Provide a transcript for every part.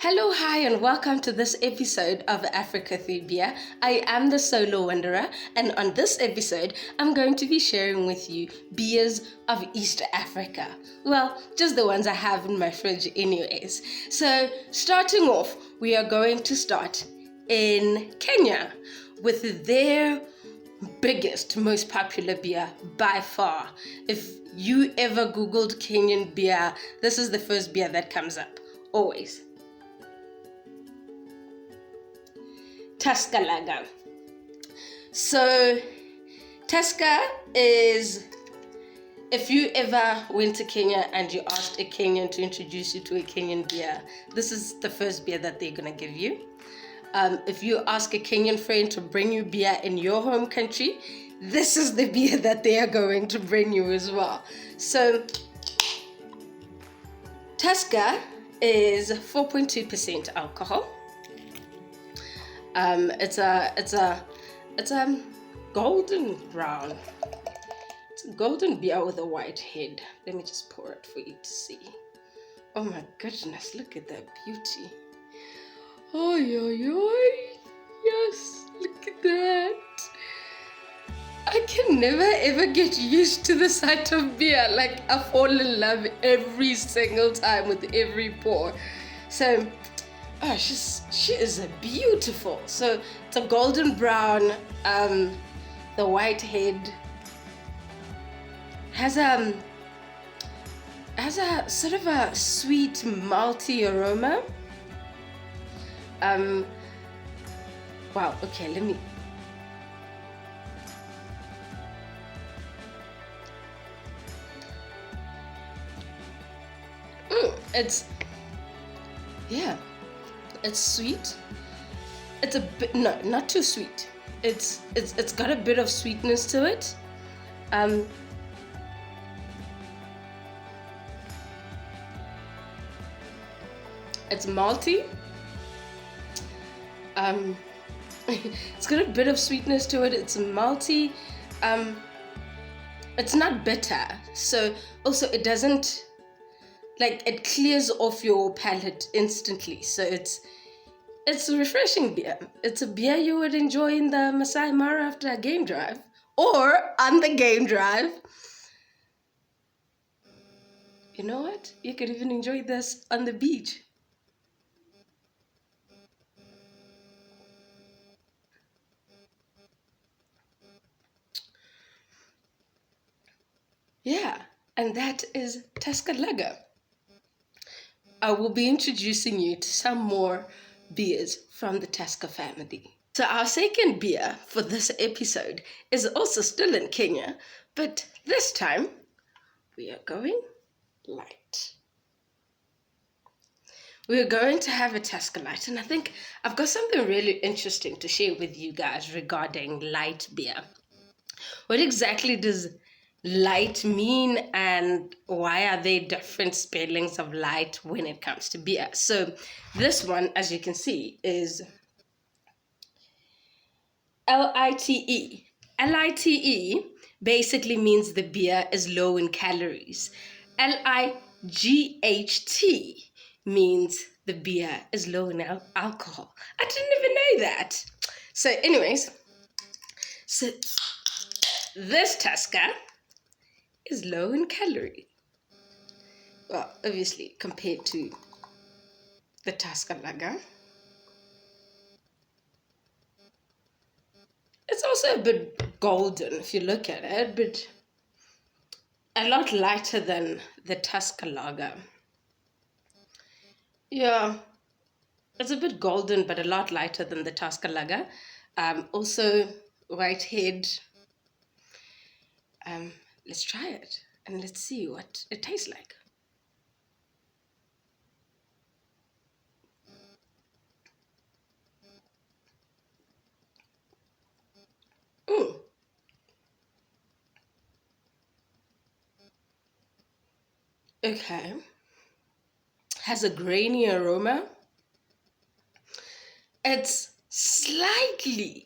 Hello, hi, and welcome to this episode of Africa Through Beer. I am the solo wanderer, and on this episode, I'm going to be sharing with you beers of East Africa. Well, just the ones I have in my fridge, anyways. So, starting off, we are going to start in Kenya with their biggest, most popular beer by far. If you ever Googled Kenyan beer, this is the first beer that comes up, always. Tesco Lager. So, Tesca is, if you ever went to Kenya and you asked a Kenyan to introduce you to a Kenyan beer, this is the first beer that they're gonna give you. If you ask a Kenyan friend to bring you beer in your home country, this is the beer that they are going to bring you as well. So, Tesca is 4.2% alcohol. It's a golden brown. It's a golden beer with a white head. Let me just pour it for you to see. Oh my goodness, look at that beauty. Oh, yes, look at that. I can never ever get used to the sight of beer. Like, I fall in love every single time with every pour. So, oh, she is a beautiful. So it's a golden brown. The white head has a sort of a sweet malty aroma. Wow. Okay, let me. It's sweet. It's a bit, no, not too sweet. It's got a bit of sweetness to it. It's malty. It's got a bit of sweetness to it. It's malty. It's not bitter. So also it doesn't, like, it clears off your palate instantly. So it's a refreshing beer. It's a beer you would enjoy in the Masai Mara after a game drive or on the game drive. You know what? You could even enjoy this on the beach. Yeah, and that is Tesco Lager. I will be introducing you to some more beers from the Tesca family. So our second beer for this episode is also still in Kenya, but this time we are going light. We're going to have a Tesco Light, and I think I've got something really interesting to share with you guys regarding light beer. What exactly does light mean, and why are there different spellings of light when it comes to beer? So this one, as you can see, is Lite. Lite basically means the beer is low in calories. Light means the beer is low in alcohol. I didn't even know that. So anyways, so this Tesca is low in calorie. Well, obviously compared to the Tesco Lager. It's also a bit golden if you look at it, but a lot lighter than the Tesco Lager. Yeah, it's a bit golden, but a lot lighter than the Tesco Lager. Also, white head. Let's try it and let's see what it tastes like. Okay. Has a grainy aroma. It's slightly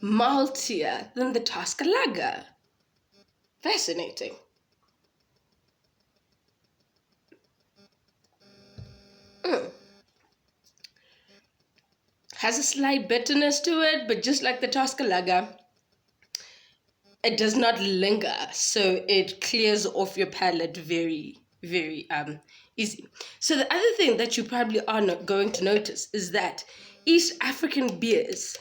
maltier than the Tesca Lager. Fascinating. has a slight bitterness to it, but just like the Tesco Lager, it does not linger, so it clears off your palate very, very easy. So the other thing that you probably are not going to notice is that East African beers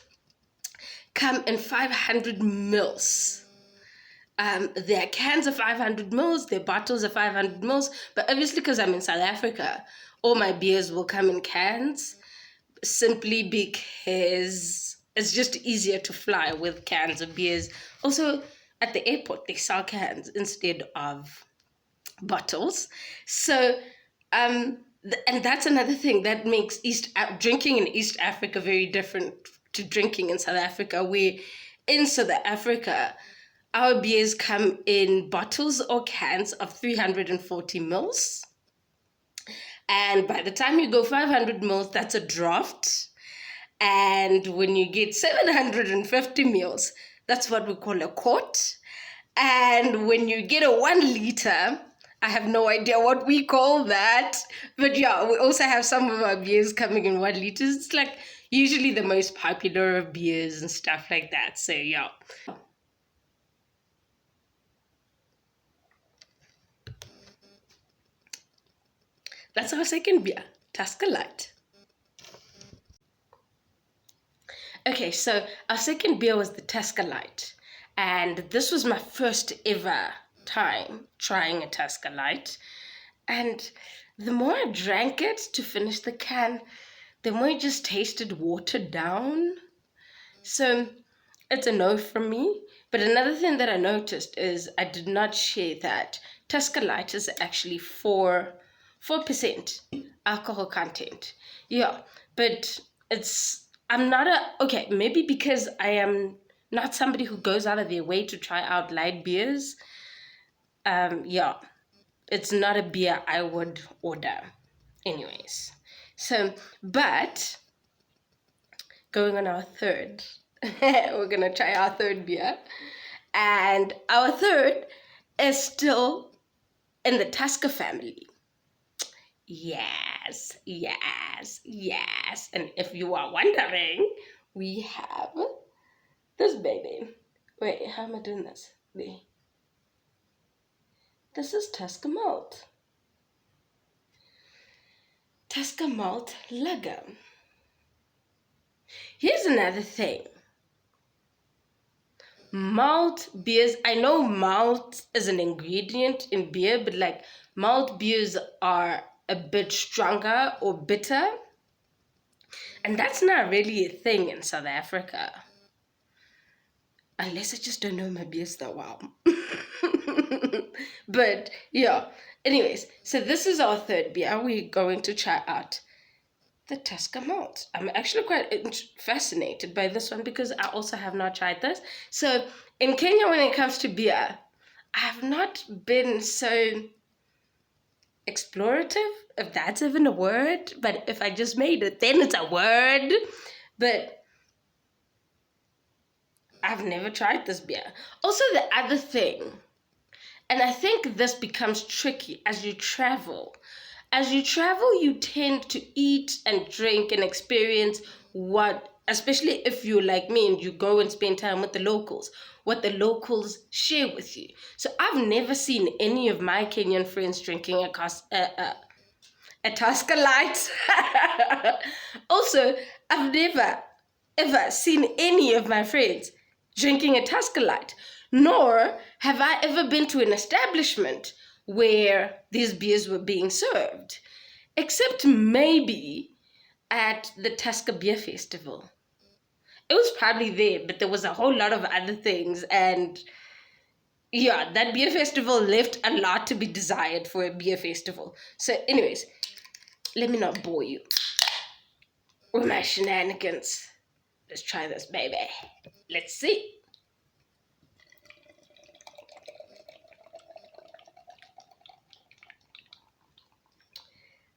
come in 500 mils. Their cans are 500 mils, their bottles are 500 mils, but obviously because I'm in South Africa, all my beers will come in cans, simply because it's just easier to fly with cans of beers. Also, at the airport, they sell cans instead of bottles. So, and that's another thing that makes drinking in East Africa very different to drinking in South Africa, where in South Africa, our beers come in bottles or cans of 340 mils. And by the time you go 500 mils, that's a draft. And when you get 750 mils, that's what we call a quart. And when you get a 1 liter, I have no idea what we call that. But yeah, we also have some of our beers coming in 1 liters. It's like usually the most popular of beers and stuff like that. So yeah. That's our second beer, Tesco Light. Okay, so our second beer was the Tesco Light. And this was my first ever time trying a Tesco Light. And the more I drank it to finish the can, the more it just tasted watered down. So it's a no from me. But another thing that I noticed is I did not share that Tesco Light is actually 4% alcohol content. Yeah, but I'm not okay, maybe because I am not somebody who goes out of their way to try out light beers. Yeah, it's not a beer I would order. Anyways, so, but going on our third, we're gonna try our third beer. And our third is still in the Tesca family. Yes, yes, yes. And if you are wondering, we have this baby. Wait, how am I doing this? This is Tesco Malt. Tesco Malt Lager. Here's another thing. Malt beers, I know malt is an ingredient in beer, but like malt beers are a bit stronger or bitter. And that's not really a thing in South Africa. Unless I just don't know my beers that well. But yeah, anyways, so this is our third beer. We're going to try out the Tesco Malt. I'm actually quite fascinated by this one because I also have not tried this. So in Kenya, when it comes to beer, I have not been so explorative, if that's even a word. But if I just made it, then it's a word. But I've never tried this beer. Also, the other thing, and I think this becomes tricky as you travel. As you travel, you tend to eat and drink and experience what, especially if you're like me and you go and spend time with the locals, what the locals share with you. So I've never seen any of my Kenyan friends drinking a Tesca Light. Also, I've never, ever seen any of my friends drinking a Tesca Light, nor have I ever been to an establishment where these beers were being served, except maybe at the Tesca Beer Festival. It was probably there, but there was a whole lot of other things, and yeah, that beer festival left a lot to be desired for a beer festival. So anyways, let me not bore you with my shenanigans. Let's try this, baby. Let's see.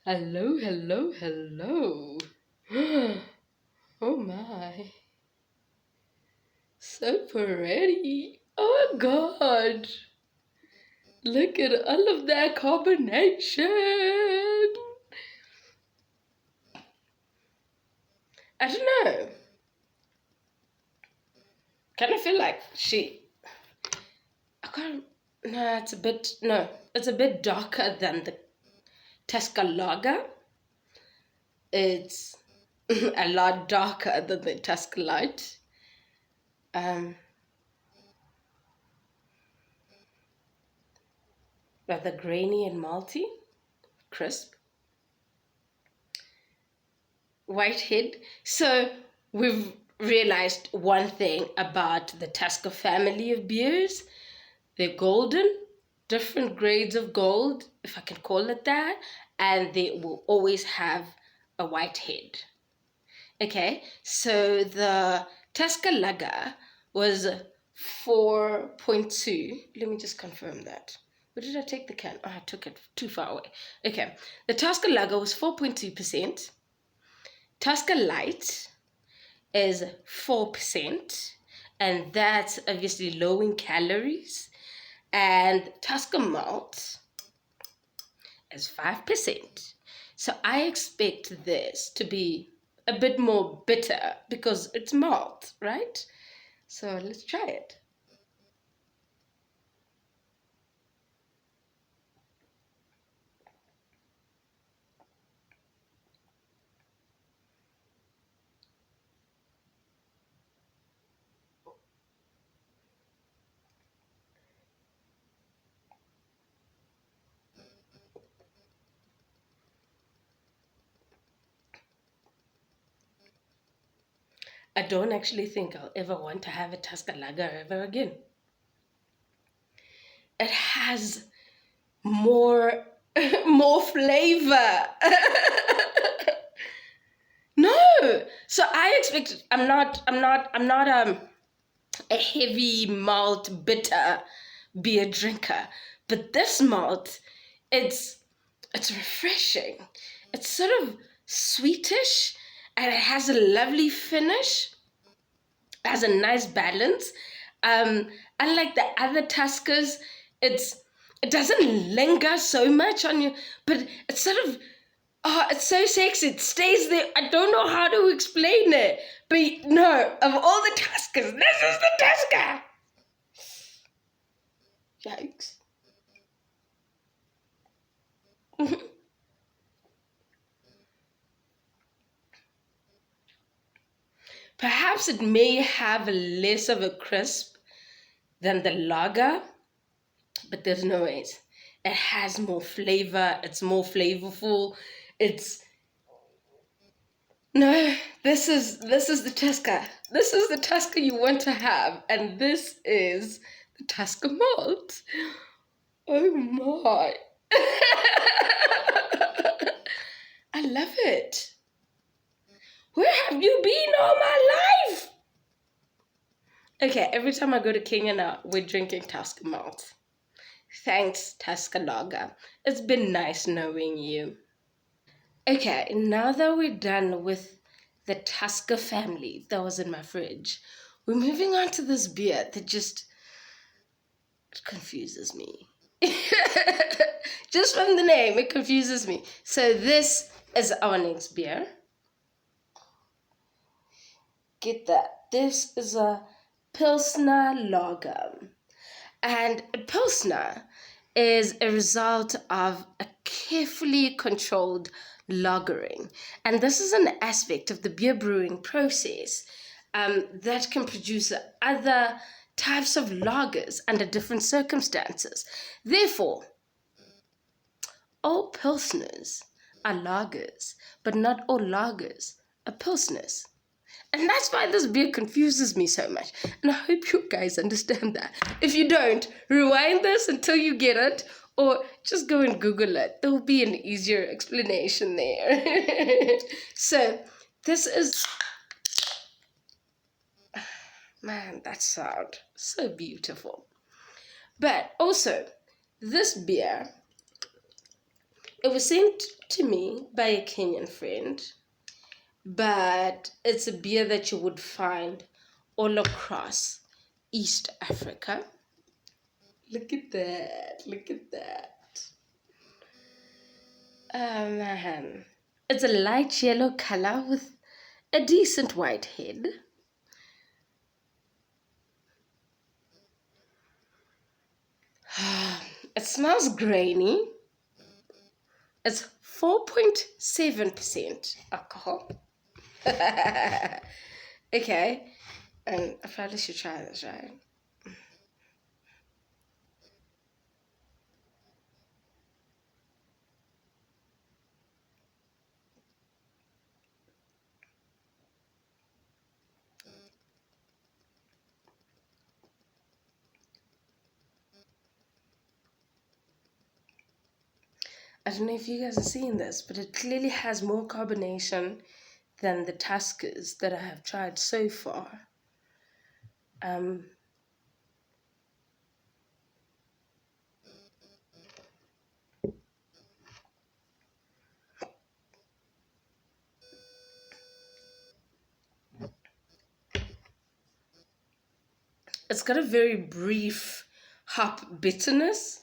Hello, hello, hello. Oh my. So pretty. Oh God. Look at all of that carbonation. I don't know. Kind of feel like I can't, no, it's a bit darker than the Tesco Lager. It's a lot darker than the Tesco Light. Rather grainy and malty, crisp, white head. So we've realized one thing about the Tesco family of beers. They're golden, different grades of gold, if I can call it that, and they will always have a white head. Okay, so the Tesca Lager was 4.2. Let me just confirm that. Where did I take the can? Oh, I took it too far away. Okay, the Tesca Lager was 4.2%. Tesca Light is 4%, and that's obviously low in calories. And Tesco Malt is 5%. So I expect this to be a bit more bitter because it's malt, right? So let's try it. I don't actually think I'll ever want to have a Tesca Lager ever again. It has more more flavor. No. So I expected I'm not a heavy malt bitter beer drinker, but this malt, it's it's refreshing. It's sort of sweetish and it has a lovely finish. It has a nice balance. Unlike the other Tuskers, it doesn't linger so much on you, but it's sort of it's so sexy. It stays there. I don't know how to explain it, but no, of all the Tuskers, this is the Tusker. Yikes. Perhaps it may have less of a crisp than the lager, but there's no ways. It has more flavor, it's more flavorful. It's no, this is the Tesca. This is the Tesca you want to have, and this is the Tesco Malt. Oh my. I love it. Where have you been all my life? Okay, every time I go to Kenya now, we're drinking Tesco Malt. Thanks, Tesca Lager. It's been nice knowing you. Okay, now that we're done with the Tesca family that was in my fridge, we're moving on to this beer that just confuses me. Just from the name, it confuses me. So this is our next beer. Get that. This is a Pilsner Lager. And a Pilsner is a result of a carefully controlled lagering. And this is an aspect of the beer brewing process that can produce other types of lagers under different circumstances. Therefore, all Pilsners are lagers, but not all lagers are Pilsners. And that's why this beer confuses me so much. And I hope you guys understand that. If you don't, rewind this until you get it, or just go and Google it. There will be an easier explanation there. So, this is... Man, that sound so beautiful. But also, this beer, it was sent to me by a Kenyan friend, but it's a beer that you would find all across East Africa. Look at that. Look at that. Oh man. It's a light yellow color with a decent white head. It smells grainy. It's 4.7% alcohol. Okay, and I probably should try this, right? I don't know if you guys are seeing this, but it clearly has more carbonation than the Tescas that I have tried so far. Um, it's got a very brief hop bitterness.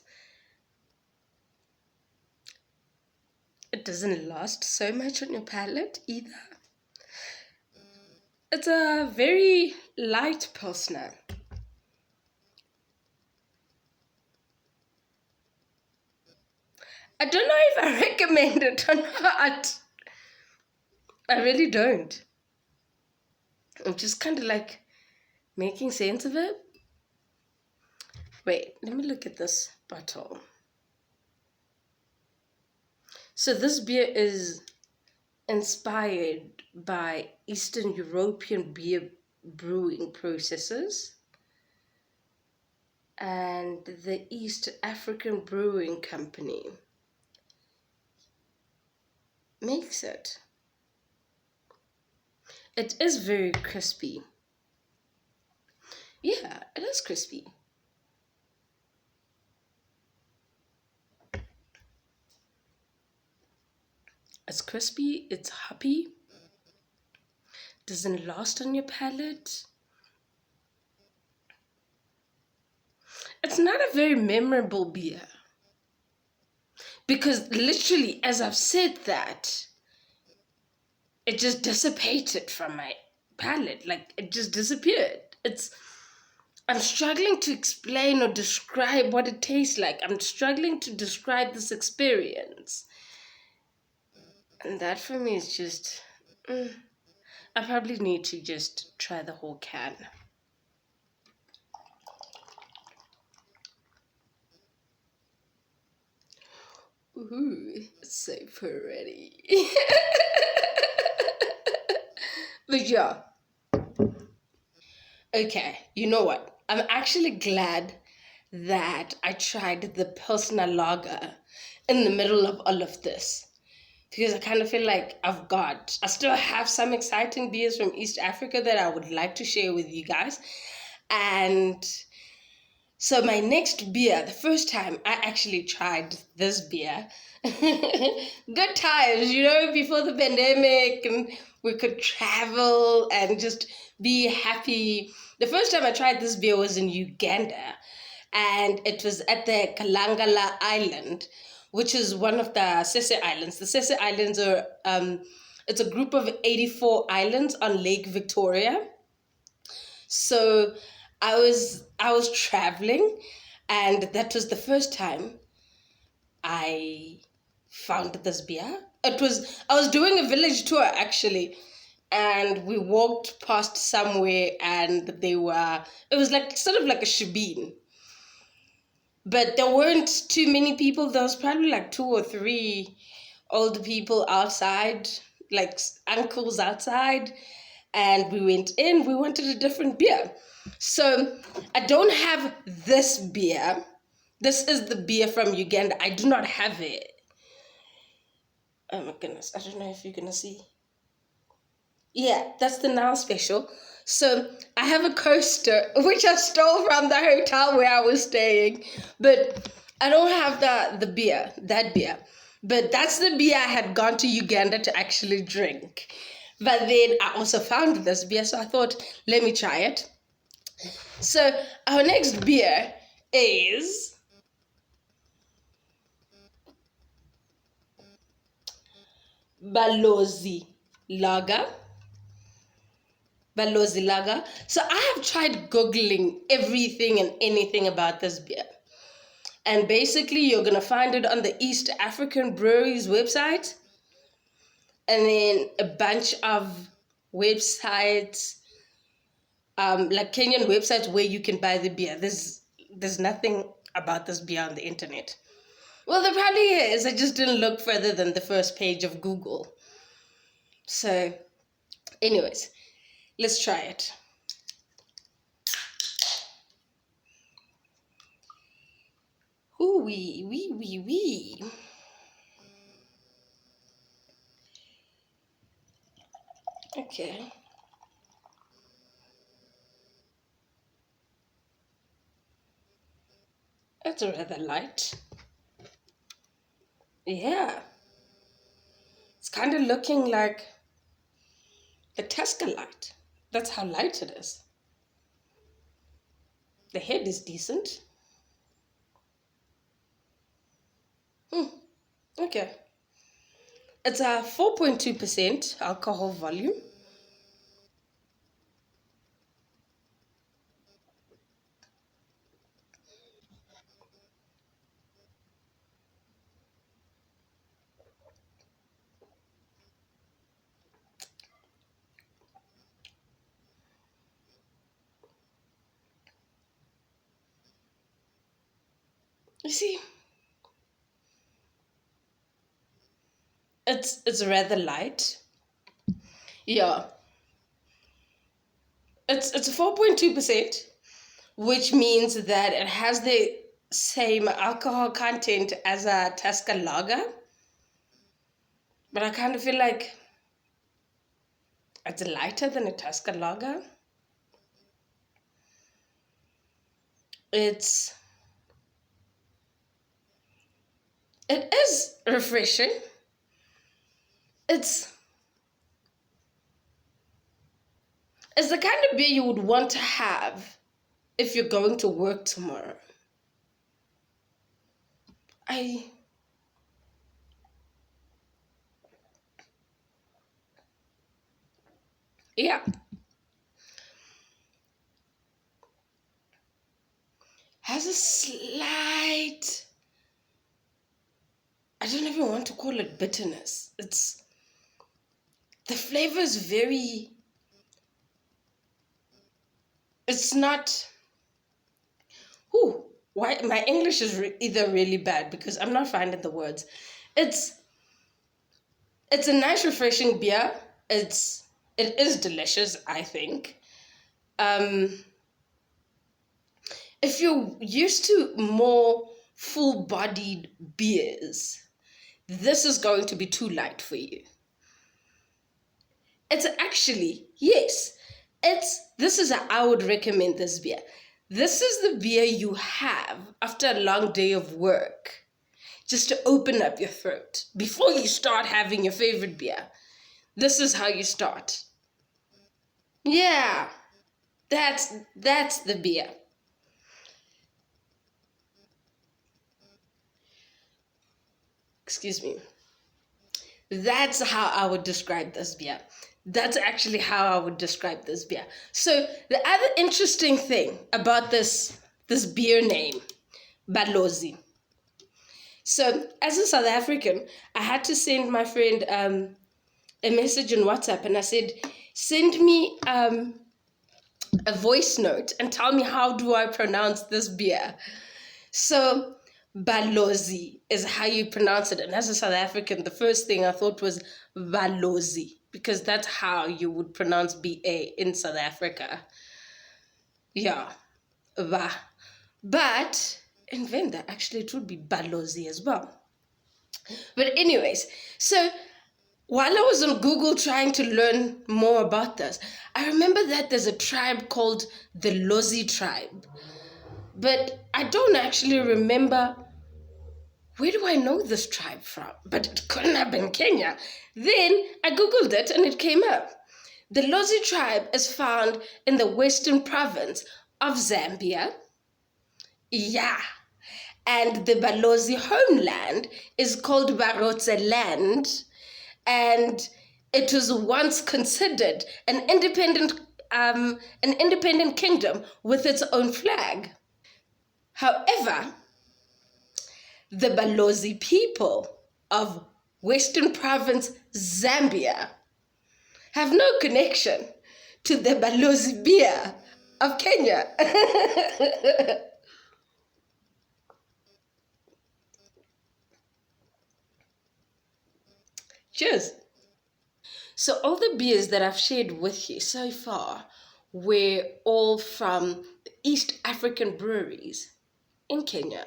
It doesn't last so much on your palate either. It's a very light Pilsner. I don't know if I recommend it or not. I really don't. I'm just kind of like making sense of it. Wait, let me look at this bottle. So this beer is inspired by Eastern European beer brewing processes, and the East African Brewing Company makes it. It is very crispy. Yeah, it is crispy. It's crispy, it's hoppy, doesn't last on your palate. It's not a very memorable beer because literally, as I've said that, it just dissipated from my palate. Like it just disappeared. I'm struggling to explain or describe what it tastes like. I'm struggling to describe this experience. And that for me is just, I probably need to just try the whole can. Ooh, it's so pretty. But yeah. Okay, you know what? I'm actually glad that I tried the Pilsner Lager in the middle of all of this. Because I kind of feel like I still have some exciting beers from East Africa that I would like to share with you guys. And so my next beer, the first time I actually tried this beer, good times, before the pandemic, and we could travel and just be happy. The first time I tried this beer was in Uganda, and it was at the Kalangala Island, which is one of the Sese Islands. The Sese Islands are it's a group of 84 islands on Lake Victoria. So I was traveling, and that was the first time I found this beer. I was doing a village tour actually, and we walked past somewhere, and it was like sort of like a shebeen, but there weren't too many people. There was probably like two or three old people outside, like uncles outside, and we went in. We wanted a different beer. So I don't have this beer. This is the beer from Uganda. I do not have it. Oh my goodness. I don't know if you're going to see. Yeah, that's the now special. So I have a coaster, which I stole from the hotel where I was staying. But I don't have that beer. But that's the beer I had gone to Uganda to actually drink. But then I also found this beer, so I thought, let me try it. So our next beer is Balozi Lager. Balozi Lager. So I have tried Googling everything and anything about this beer. And basically, you're going to find it on the East African Breweries website. And then a bunch of websites, like Kenyan websites where you can buy the beer. There's nothing about this beer on the internet. Well, there probably is. I just didn't look further than the first page of Google. So, anyways, let's try it. Ooh, wee. Okay. It's rather light. Yeah. It's kind of looking like the Tesco Light. That's how light it is. The head is decent. Okay. It's a 4.2% alcohol volume. You see, it's rather light. Yeah. It's 4.2%, which means that it has the same alcohol content as a Tesca Lager. But I kind of feel like it's lighter than a Tesca Lager. It is refreshing. It's the kind of beer you would want to have if you're going to work tomorrow. Yeah. Has a slight, I don't even want to call it bitterness. The flavor is very, it's not, why my English is either really bad because I'm not finding the words. It's a nice refreshing beer. It is delicious, I think. If you're used to more full-bodied beers, this is going to be too light for you. It's actually, yes, I would recommend this beer. This is the beer you have after a long day of work, just to open up your throat before you start having your favorite beer. This is how you start. Yeah, that's the beer. Excuse me. That's how I would describe this beer. That's actually how I would describe this beer. So the other interesting thing about this beer name, Balozi. So as a South African, I had to send my friend a message on WhatsApp, and I said, send me a voice note and tell me how do I pronounce this beer. So Balozi is how you pronounce it. And as a South African, the first thing I thought was Balozi, because that's how you would pronounce BA in South Africa. Yeah. But in Venda, actually, it would be Balozi as well. But anyways, so while I was on Google trying to learn more about this, I remember that there's a tribe called the Lozi tribe. But I don't actually remember, where do I know this tribe from? But it couldn't have been Kenya. Then I Googled it and it came up. The Lozi tribe is found in the western province of Zambia. Yeah. And the Balozi homeland is called Barotse land. And it was once considered an independent an independent kingdom with its own flag. However, the Balozi people of Western Province, Zambia, have no connection to the Balozi beer of Kenya. Cheers. So all the beers that I've shared with you so far were all from the East African breweries in Kenya.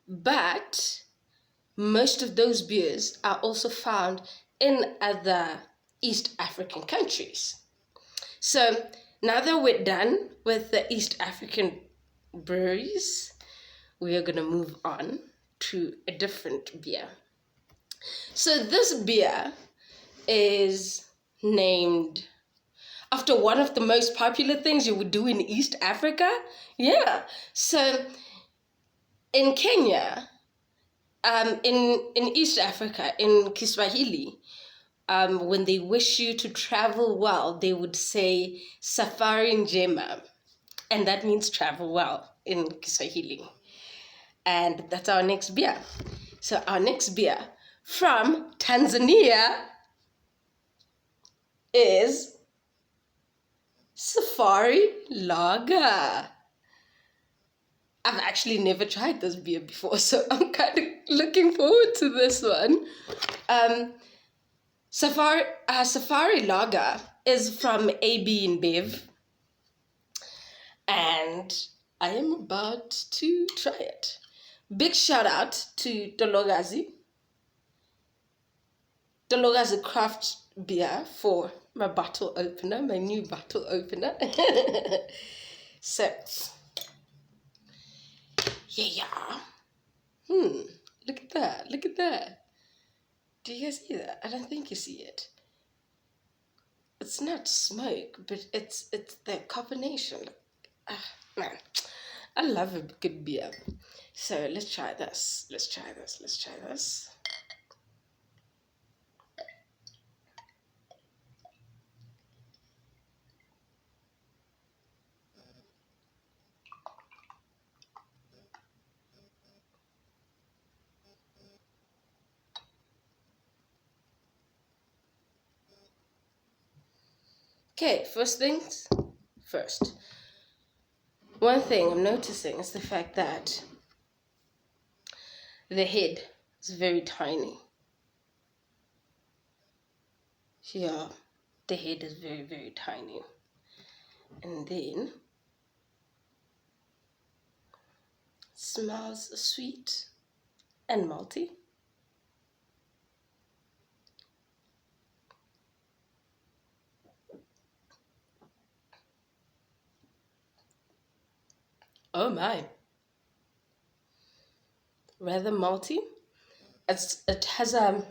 But most of those beers are also found in other East African countries. So now that we're done with the East African breweries, we are going to move on to a different beer. So this beer is named after one of the most popular things you would do in East Africa. Yeah. So in Kenya, in East Africa, in Kiswahili, when they wish you to travel well, they would say safari njema, and that means travel well in Kiswahili. And that's our next beer. So our next beer from Tanzania is Safari Lager. I've actually never tried this beer before, so I'm kind of looking forward to this one. Safari Lager is from AB InBev, and I am about to try it. Big shout out to Dologazi Craft Beer for my bottle opener, my new bottle opener. So, yeah. Look at that. Do you guys see that? I don't think you see it. It's not smoke, but it's the carbonation. Man, I love a good beer. So let's try this. Okay, first things first. One thing I'm noticing is the fact that the head is very tiny. Yeah, the head is very, very tiny. And then it smells sweet and malty. Oh my. Rather malty. It has a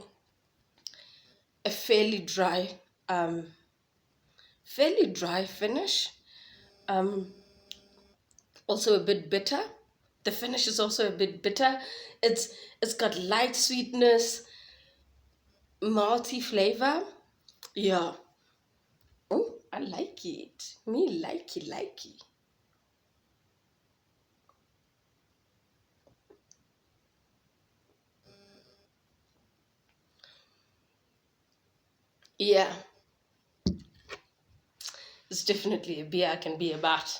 fairly dry finish. Also a bit bitter. The finish is also a bit bitter. It's got light sweetness, malty flavor. Yeah. Oh, I like it. Me likey. Yeah. It's definitely a beer I can be about.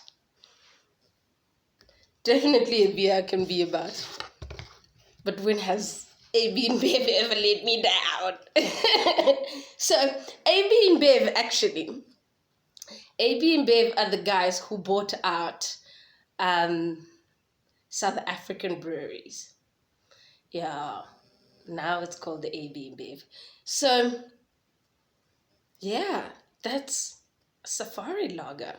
Definitely a beer I can be about. But when has AB InBev ever let me down? So AB InBev AB InBev are the guys who bought out South African breweries. Yeah, now it's called the AB InBev. So yeah, that's Safari Lager.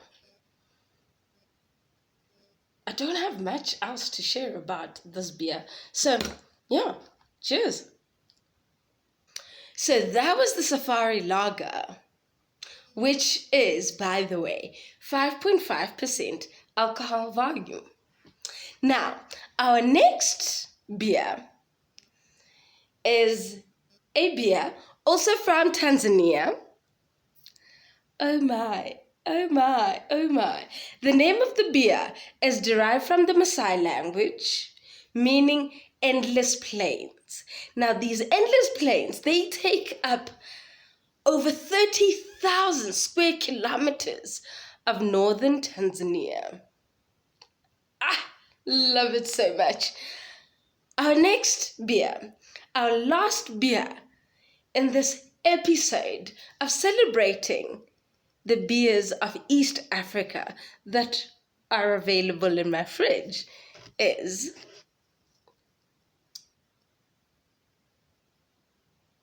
I don't have much else to share about this beer. So yeah, cheers. So that was the Safari Lager, which is, by the way, 5.5% alcohol volume. Now, our next beer is a beer also from Tanzania. Oh my, Oh my, oh my. The name of the beer is derived from the Maasai language, meaning endless plains. Now, these endless plains, they take up over 30,000 square kilometers of northern Tanzania. Ah, love it so much. Our next beer, our last beer in this episode of celebrating the beers of East Africa that are available in my fridge is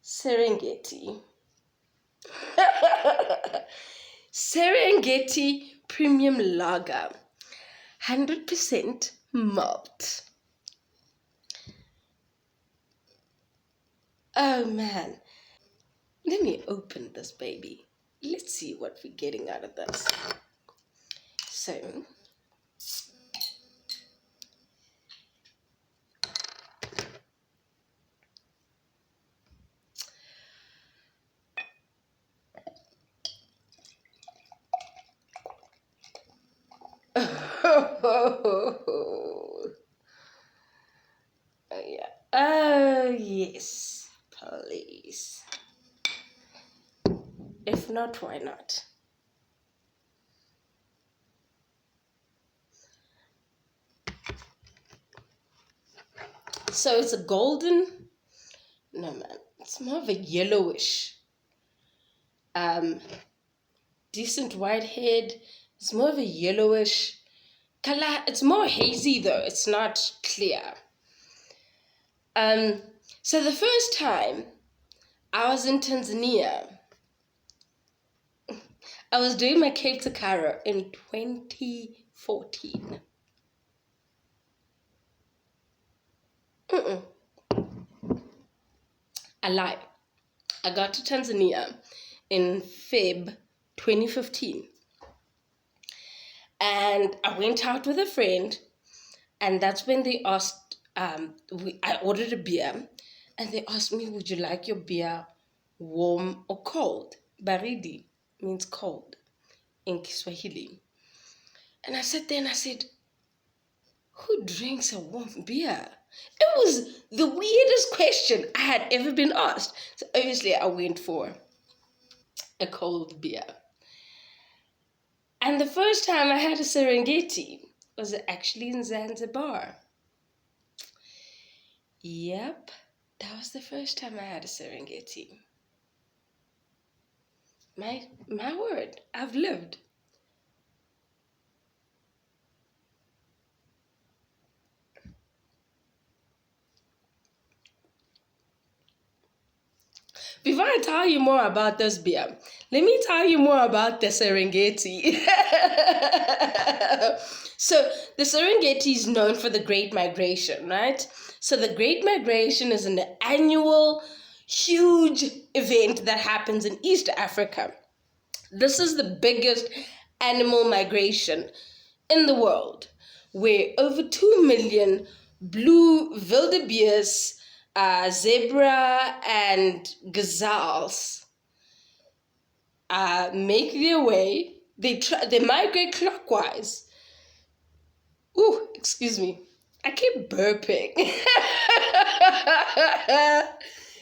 Serengeti. Serengeti Premium Lager, 100% malt. Oh man, let me open this baby. Let's see what we're getting out of this. So, oh yeah, oh yes, please. If not, why not? So it's a golden, no man, it's more of a yellowish, um, decent white head. It's more of a yellowish color. It's more hazy though, it's not clear. Um, so the first time I was in Tanzania, I was doing my Cape to Cairo in 2014. Mm-mm. I lie. I got to Tanzania in Feb 2015. And I went out with a friend, and that's when they asked, I ordered a beer, and they asked me, would you like your beer warm or cold? Baridi means cold in Kiswahili. And I sat there and I said, who drinks a warm beer? It was the weirdest question I had ever been asked. So obviously I went for a cold beer. And the first time I had a Serengeti was actually in Zanzibar. Yep, that was the first time I had a Serengeti. My word, I've lived. Before I tell you more about this beer, let me tell you more about the Serengeti. So, the Serengeti is known for the Great Migration, right? So, the Great Migration is an annual, huge event that happens in East Africa. This is the biggest animal migration in the world, where over 2 million blue wildebeest, zebra, and gazelles make their way. They migrate clockwise. Ooh, excuse me. I keep burping.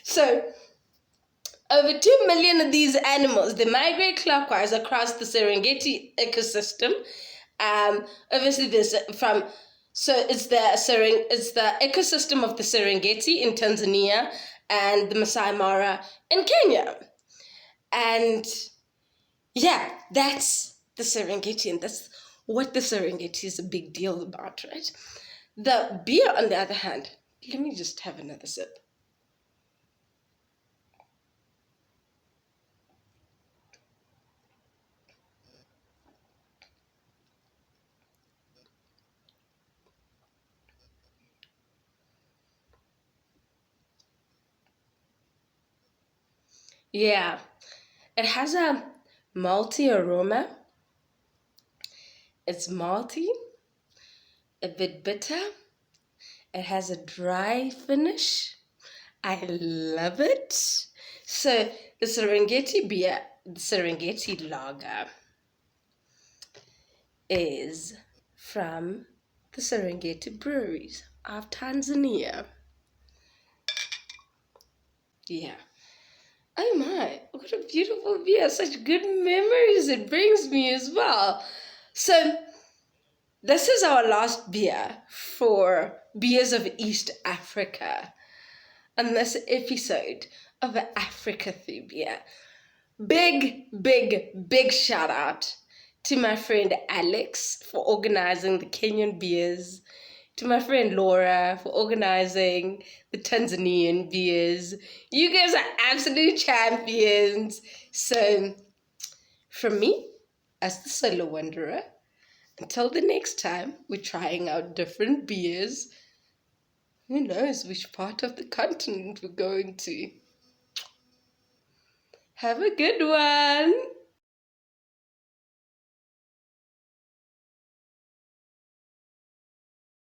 So, over 2 million of these animals, they migrate clockwise across the Serengeti ecosystem. Obviously, it's the ecosystem of the Serengeti in Tanzania and the Masai Mara in Kenya. And yeah, that's the Serengeti, and that's what the Serengeti is a big deal about, right? The beer, on the other hand, let me just have another sip. Yeah, it has a malty aroma. It's malty, a bit bitter. It has a dry finish. I love it. So the Serengeti beer, the Serengeti Lager, is from the Serengeti breweries of Tanzania. Yeah. Oh my, what a beautiful beer. Such good memories it brings me as well. So, this is our last beer for Beers of East Africa. On this episode of Africa Through Beer. Big shout out to my friend Alex for organizing the Kenyan beers, to my friend Laura for organizing the Tanzanian beers. You guys are absolute champions. So, from me, as the solo wanderer, until the next time we're trying out different beers, who knows which part of the continent we're going to. Have a good one.